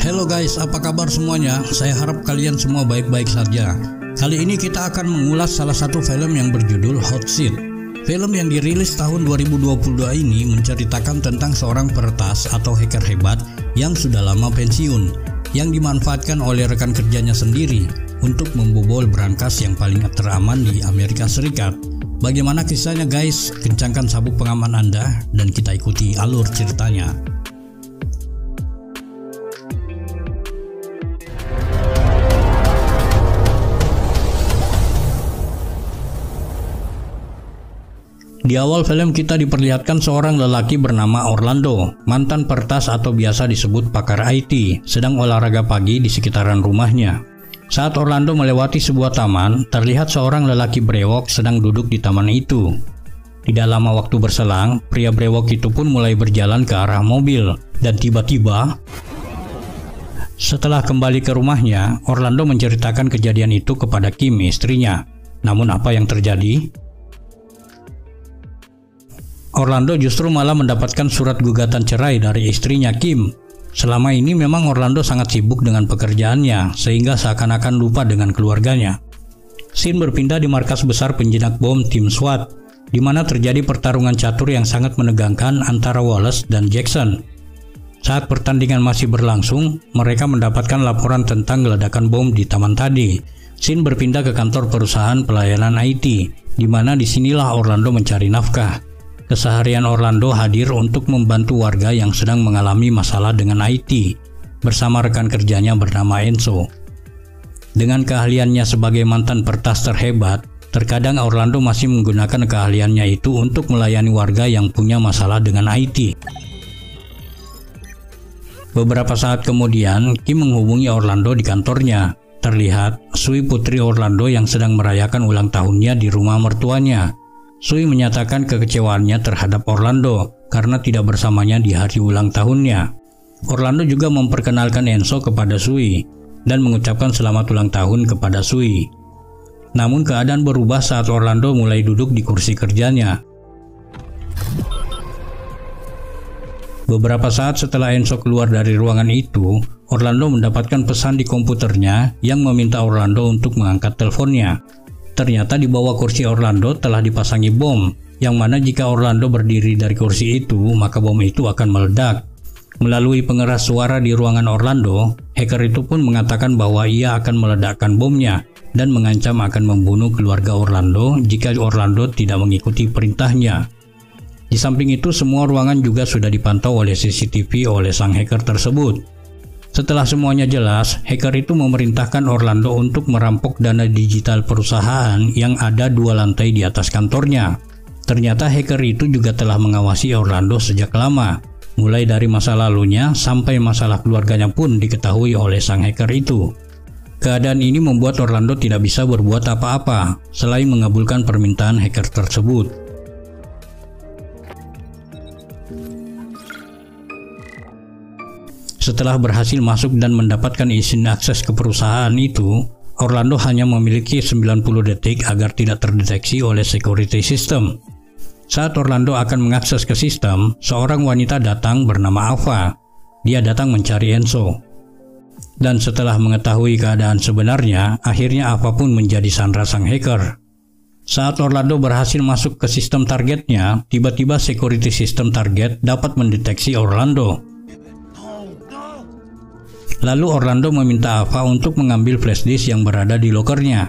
Halo guys, apa kabar semuanya? Saya harap kalian semua baik-baik saja. Kali ini kita akan mengulas salah satu film yang berjudul Hot Seat. Film yang dirilis tahun 2022 ini menceritakan tentang seorang peretas atau hacker hebat yang sudah lama pensiun, yang dimanfaatkan oleh rekan kerjanya sendiri untuk membobol brankas yang paling teraman di Amerika Serikat. Bagaimana kisahnya guys? Kencangkan sabuk pengaman Anda dan kita ikuti alur ceritanya. Di awal film kita diperlihatkan seorang lelaki bernama Orlando, mantan peretas atau biasa disebut pakar IT, sedang olahraga pagi di sekitaran rumahnya. Saat Orlando melewati sebuah taman, terlihat seorang lelaki brewok sedang duduk di taman itu. Tidak lama waktu berselang, pria brewok itu pun mulai berjalan ke arah mobil, dan tiba-tiba setelah kembali ke rumahnya, Orlando menceritakan kejadian itu kepada Kim, istrinya. Namun apa yang terjadi? Orlando justru malah mendapatkan surat gugatan cerai dari istrinya Kim. Selama ini memang Orlando sangat sibuk dengan pekerjaannya, sehingga seakan-akan lupa dengan keluarganya. Scene berpindah di markas besar penjinak bom tim SWAT, di mana terjadi pertarungan catur yang sangat menegangkan antara Wallace dan Jackson. Saat pertandingan masih berlangsung, mereka mendapatkan laporan tentang ledakan bom di taman tadi. Scene berpindah ke kantor perusahaan pelayanan IT, di mana disinilah Orlando mencari nafkah. Keseharian Orlando hadir untuk membantu warga yang sedang mengalami masalah dengan IT bersama rekan kerjanya bernama Enzo. Dengan keahliannya sebagai mantan peretas terhebat, terkadang Orlando masih menggunakan keahliannya itu untuk melayani warga yang punya masalah dengan IT. Beberapa saat kemudian, Kim menghubungi Orlando di kantornya. Terlihat Sui, putri Orlando yang sedang merayakan ulang tahunnya di rumah mertuanya. Sui menyatakan kekecewaannya terhadap Orlando karena tidak bersamanya di hari ulang tahunnya. Orlando juga memperkenalkan Enzo kepada Sui dan mengucapkan selamat ulang tahun kepada Sui. Namun keadaan berubah saat Orlando mulai duduk di kursi kerjanya. Beberapa saat setelah Enzo keluar dari ruangan itu, Orlando mendapatkan pesan di komputernya yang meminta Orlando untuk mengangkat teleponnya. Ternyata di bawah kursi Orlando telah dipasangi bom, yang mana jika Orlando berdiri dari kursi itu, maka bom itu akan meledak. Melalui pengeras suara di ruangan Orlando, hacker itu pun mengatakan bahwa ia akan meledakkan bomnya dan mengancam akan membunuh keluarga Orlando jika Orlando tidak mengikuti perintahnya. Di samping itu, semua ruangan juga sudah dipantau oleh CCTV oleh sang hacker tersebut. Setelah semuanya jelas, hacker itu memerintahkan Orlando untuk merampok dana digital perusahaan yang ada 2 lantai di atas kantornya. Ternyata hacker itu juga telah mengawasi Orlando sejak lama, mulai dari masa lalunya sampai masalah keluarganya pun diketahui oleh sang hacker itu. Keadaan ini membuat Orlando tidak bisa berbuat apa-apa selain mengabulkan permintaan hacker tersebut. Setelah berhasil masuk dan mendapatkan izin akses ke perusahaan itu, Orlando hanya memiliki 90 detik agar tidak terdeteksi oleh security system. Saat Orlando akan mengakses ke sistem, seorang wanita datang bernama Ava. Dia datang mencari Enzo. Dan setelah mengetahui keadaan sebenarnya, akhirnya Ava pun menjadi sandera sang hacker. Saat Orlando berhasil masuk ke sistem targetnya, tiba-tiba security system target dapat mendeteksi Orlando. Lalu Orlando meminta Ava untuk mengambil flashdisk yang berada di lokernya.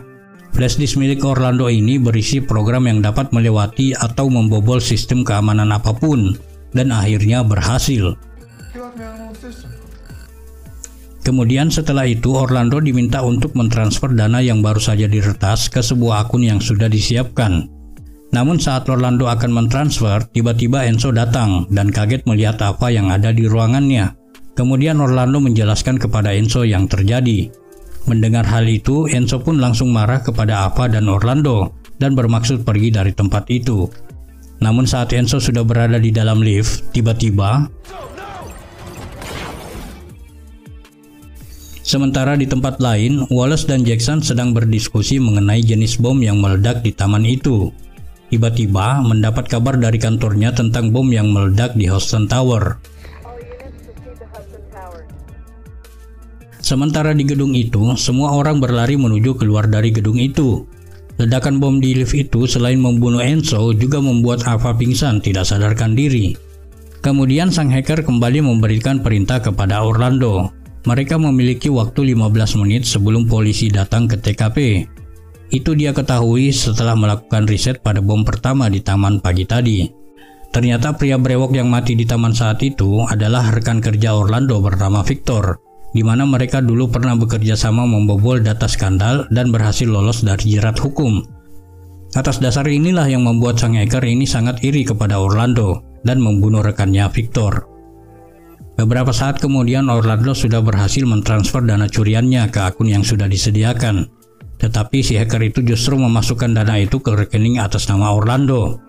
Flashdisk milik Orlando ini berisi program yang dapat melewati atau membobol sistem keamanan apapun, dan akhirnya berhasil. Kemudian setelah itu Orlando diminta untuk mentransfer dana yang baru saja diretas ke sebuah akun yang sudah disiapkan. Namun saat Orlando akan mentransfer, tiba-tiba Enzo datang dan kaget melihat Ava yang ada di ruangannya. Kemudian Orlando menjelaskan kepada Enzo yang terjadi. Mendengar hal itu, Enzo pun langsung marah kepada Ava dan Orlando dan bermaksud pergi dari tempat itu. Namun saat Enzo sudah berada di dalam lift, tiba-tiba Sementara di tempat lain, Wallace dan Jackson sedang berdiskusi mengenai jenis bom yang meledak di taman itu. Tiba-tiba mendapat kabar dari kantornya tentang bom yang meledak di Houston Tower. Sementara di gedung itu, semua orang berlari menuju keluar dari gedung itu. Ledakan bom di lift itu selain membunuh Enzo juga membuat Ava pingsan tidak sadarkan diri. Kemudian sang hacker kembali memberikan perintah kepada Orlando. Mereka memiliki waktu 15 menit sebelum polisi datang ke TKP. Itu dia ketahui setelah melakukan riset pada bom pertama di taman pagi tadi. Ternyata pria brewok yang mati di taman saat itu adalah rekan kerja Orlando bernama Victor, di mana mereka dulu pernah bekerja sama membobol data skandal dan berhasil lolos dari jerat hukum. Atas dasar inilah yang membuat sang hacker ini sangat iri kepada Orlando dan membunuh rekannya Victor. Beberapa saat kemudian Orlando sudah berhasil mentransfer dana curiannya ke akun yang sudah disediakan. Tetapi si hacker itu justru memasukkan dana itu ke rekening atas nama Orlando.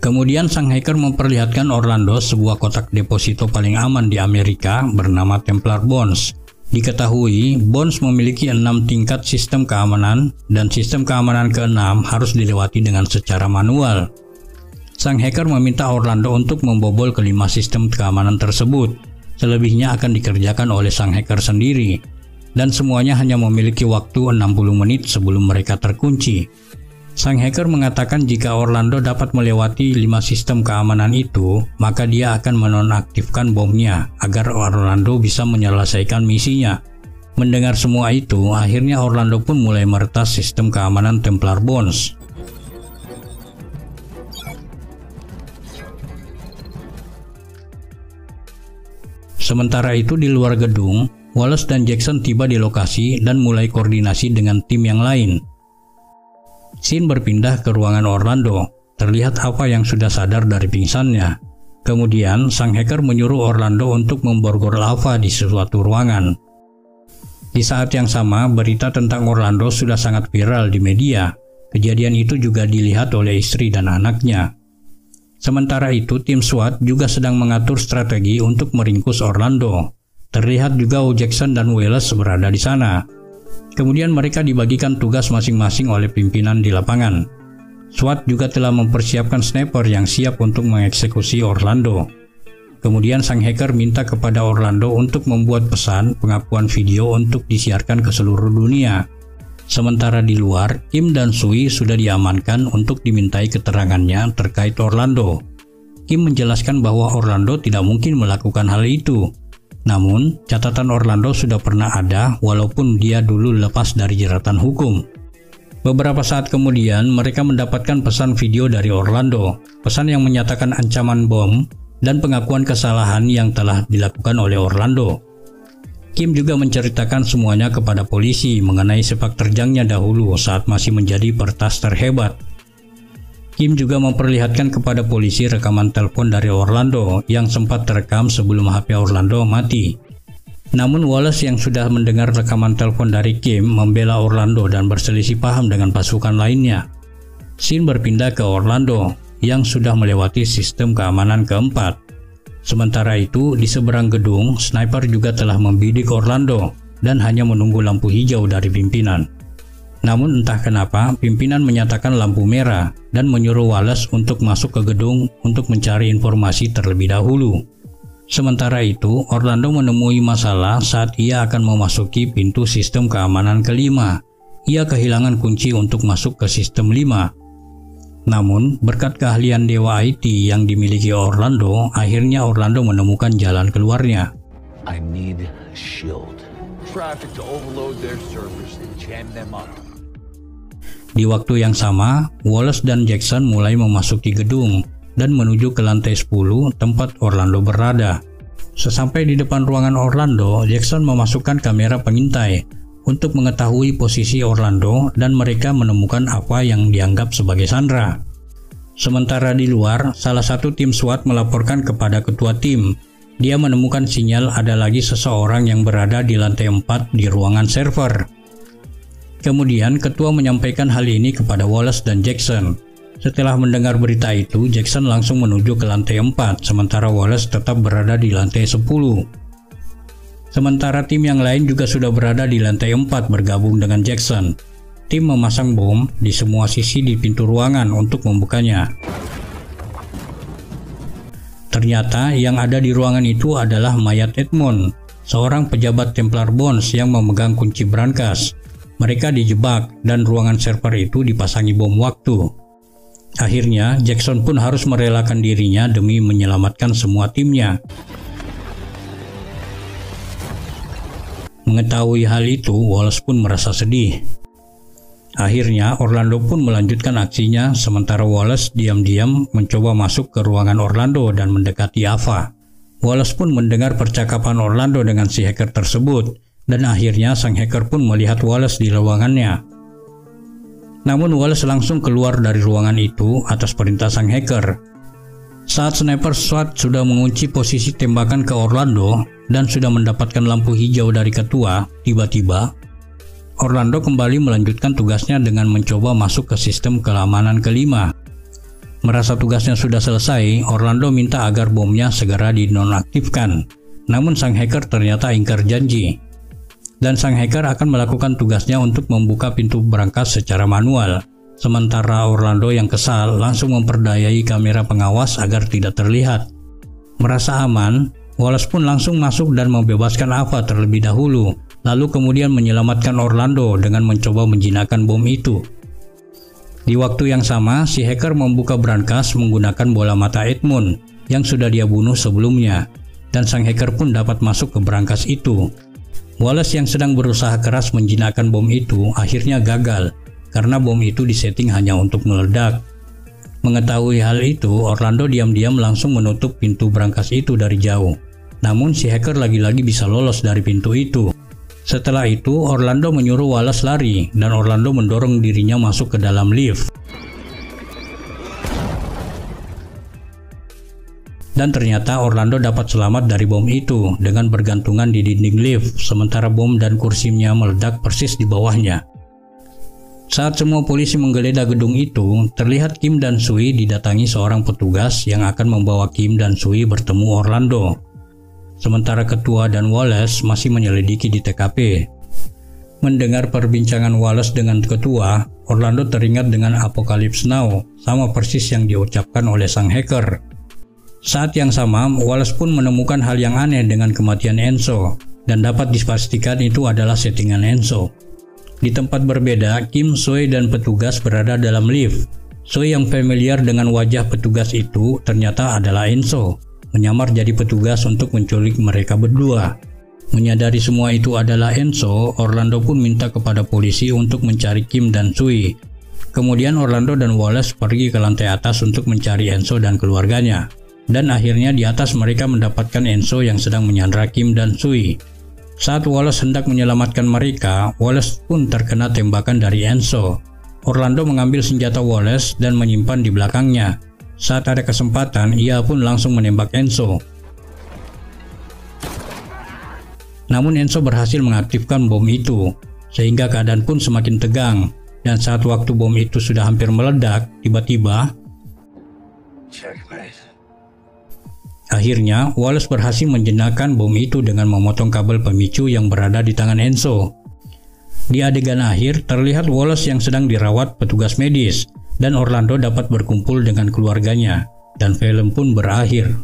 Kemudian sang hacker memperlihatkan Orlando sebuah kotak deposito paling aman di Amerika bernama Templar Bonds. Diketahui, Bonds memiliki 6 tingkat sistem keamanan dan sistem keamanan ke-6 harus dilewati dengan secara manual. Sang hacker meminta Orlando untuk membobol kelima sistem keamanan tersebut. Selebihnya akan dikerjakan oleh sang hacker sendiri, dan semuanya hanya memiliki waktu 60 menit sebelum mereka terkunci. Sang hacker mengatakan jika Orlando dapat melewati 5 sistem keamanan itu, maka dia akan menonaktifkan bomnya agar Orlando bisa menyelesaikan misinya. Mendengar semua itu, akhirnya Orlando pun mulai meretas sistem keamanan Templar Bonds. Sementara itu di luar gedung, Wallace dan Jackson tiba di lokasi dan mulai koordinasi dengan tim yang lain. Scene berpindah ke ruangan Orlando. Terlihat Ava yang sudah sadar dari pingsannya. Kemudian sang hacker menyuruh Orlando untuk memborgol Ava di suatu ruangan. Di saat yang sama, berita tentang Orlando sudah sangat viral di media. Kejadian itu juga dilihat oleh istri dan anaknya. Sementara itu, tim SWAT juga sedang mengatur strategi untuk meringkus Orlando. Terlihat juga Jackson dan Wallace berada di sana. Kemudian mereka dibagikan tugas masing-masing oleh pimpinan di lapangan. SWAT juga telah mempersiapkan sniper yang siap untuk mengeksekusi Orlando. Kemudian sang hacker minta kepada Orlando untuk membuat pesan pengakuan video untuk disiarkan ke seluruh dunia. Sementara di luar, Kim dan Sui sudah diamankan untuk dimintai keterangannya terkait Orlando. Kim menjelaskan bahwa Orlando tidak mungkin melakukan hal itu. Namun, catatan Orlando sudah pernah ada walaupun dia dulu lepas dari jeratan hukum. Beberapa saat kemudian, mereka mendapatkan pesan video dari Orlando. Pesan yang menyatakan ancaman bom dan pengakuan kesalahan yang telah dilakukan oleh Orlando. Kim juga menceritakan semuanya kepada polisi mengenai sepak terjangnya dahulu saat masih menjadi peretas terhebat. Kim juga memperlihatkan kepada polisi rekaman telepon dari Orlando yang sempat terekam sebelum HP Orlando mati. Namun Wallace yang sudah mendengar rekaman telepon dari Kim membela Orlando dan berselisih paham dengan pasukan lainnya. Scene berpindah ke Orlando yang sudah melewati sistem keamanan keempat. Sementara itu, di seberang gedung, sniper juga telah membidik Orlando dan hanya menunggu lampu hijau dari pimpinan. Namun entah kenapa, pimpinan menyatakan lampu merah dan menyuruh Wallace untuk masuk ke gedung untuk mencari informasi terlebih dahulu. Sementara itu, Orlando menemui masalah saat ia akan memasuki pintu sistem keamanan kelima. Ia kehilangan kunci untuk masuk ke sistem 5. Namun, berkat keahlian Dewa IT yang dimiliki Orlando, akhirnya Orlando menemukan jalan keluarnya. I need a shield. Traffic to overload their servers and jam them up. Di waktu yang sama, Wallace dan Jackson mulai memasuki gedung dan menuju ke lantai 10 tempat Orlando berada. Sesampai di depan ruangan Orlando, Jackson memasukkan kamera pengintai untuk mengetahui posisi Orlando dan mereka menemukan apa yang dianggap sebagai Sandra. Sementara di luar, salah satu tim SWAT melaporkan kepada ketua tim. Dia menemukan sinyal ada lagi seseorang yang berada di lantai 4 di ruangan server. Kemudian ketua menyampaikan hal ini kepada Wallace dan Jackson. Setelah mendengar berita itu, Jackson langsung menuju ke lantai 4, sementara Wallace tetap berada di lantai 10. Sementara tim yang lain juga sudah berada di lantai 4 bergabung dengan Jackson. Tim memasang bom di semua sisi di pintu ruangan untuk membukanya. Ternyata yang ada di ruangan itu adalah mayat Edmund, seorang pejabat Templar Bonds yang memegang kunci brankas. Mereka dijebak dan ruangan server itu dipasangi bom waktu. Akhirnya, Jackson pun harus merelakan dirinya demi menyelamatkan semua timnya. Mengetahui hal itu, Wallace pun merasa sedih. Akhirnya, Orlando pun melanjutkan aksinya, sementara Wallace diam-diam mencoba masuk ke ruangan Orlando dan mendekati Ava. Wallace pun mendengar percakapan Orlando dengan si hacker tersebut, dan akhirnya sang hacker pun melihat Wallace di ruangannya. Namun Wallace langsung keluar dari ruangan itu atas perintah sang hacker. Saat sniper SWAT sudah mengunci posisi tembakan ke Orlando dan sudah mendapatkan lampu hijau dari ketua, tiba-tiba Orlando kembali melanjutkan tugasnya dengan mencoba masuk ke sistem keamanan kelima. Merasa tugasnya sudah selesai, Orlando minta agar bomnya segera dinonaktifkan. Namun sang hacker ternyata ingkar janji. Dan sang hacker akan melakukan tugasnya untuk membuka pintu brankas secara manual. Sementara Orlando yang kesal langsung memperdayai kamera pengawas agar tidak terlihat. Merasa aman, Wallace pun langsung masuk dan membebaskan Ava terlebih dahulu. Lalu kemudian menyelamatkan Orlando dengan mencoba menjinakkan bom itu. Di waktu yang sama, si hacker membuka brankas menggunakan bola mata Edmund yang sudah dia bunuh sebelumnya, dan sang hacker pun dapat masuk ke brankas itu. Wallace yang sedang berusaha keras menjinakkan bom itu akhirnya gagal, karena bom itu disetting hanya untuk meledak. Mengetahui hal itu, Orlando diam-diam langsung menutup pintu brankas itu dari jauh. Namun si hacker lagi-lagi bisa lolos dari pintu itu. Setelah itu, Orlando menyuruh Wallace lari, dan Orlando mendorong dirinya masuk ke dalam lift. Dan ternyata Orlando dapat selamat dari bom itu dengan bergantungan di dinding lift, sementara bom dan kursinya meledak persis di bawahnya. Saat semua polisi menggeledah gedung itu, terlihat Kim dan Sui didatangi seorang petugas yang akan membawa Kim dan Sui bertemu Orlando. Sementara ketua dan Wallace masih menyelidiki di TKP. Mendengar perbincangan Wallace dengan ketua, Orlando teringat dengan Apocalypse Now, sama persis yang diucapkan oleh sang hacker. Saat yang sama, Wallace pun menemukan hal yang aneh dengan kematian Enzo, dan dapat dipastikan itu adalah settingan Enzo. Di tempat berbeda, Kim, Sui, dan petugas berada dalam lift. Sui yang familiar dengan wajah petugas itu ternyata adalah Enzo, menyamar jadi petugas untuk menculik mereka berdua. Menyadari semua itu adalah Enzo, Orlando pun minta kepada polisi untuk mencari Kim dan Sui. Kemudian Orlando dan Wallace pergi ke lantai atas untuk mencari Enzo dan keluarganya. Dan akhirnya di atas mereka mendapatkan Enzo yang sedang menyandra Kim dan Sui. Saat Wallace hendak menyelamatkan mereka, Wallace pun terkena tembakan dari Enzo. Orlando mengambil senjata Wallace dan menyimpan di belakangnya. Saat ada kesempatan, ia pun langsung menembak Enzo. Namun Enzo berhasil mengaktifkan bom itu, sehingga keadaan pun semakin tegang. Dan saat waktu bom itu sudah hampir meledak, tiba-tiba akhirnya Wallace berhasil menjinakkan bom itu dengan memotong kabel pemicu yang berada di tangan Enzo. Di adegan akhir, terlihat Wallace yang sedang dirawat petugas medis, dan Orlando dapat berkumpul dengan keluarganya, dan film pun berakhir.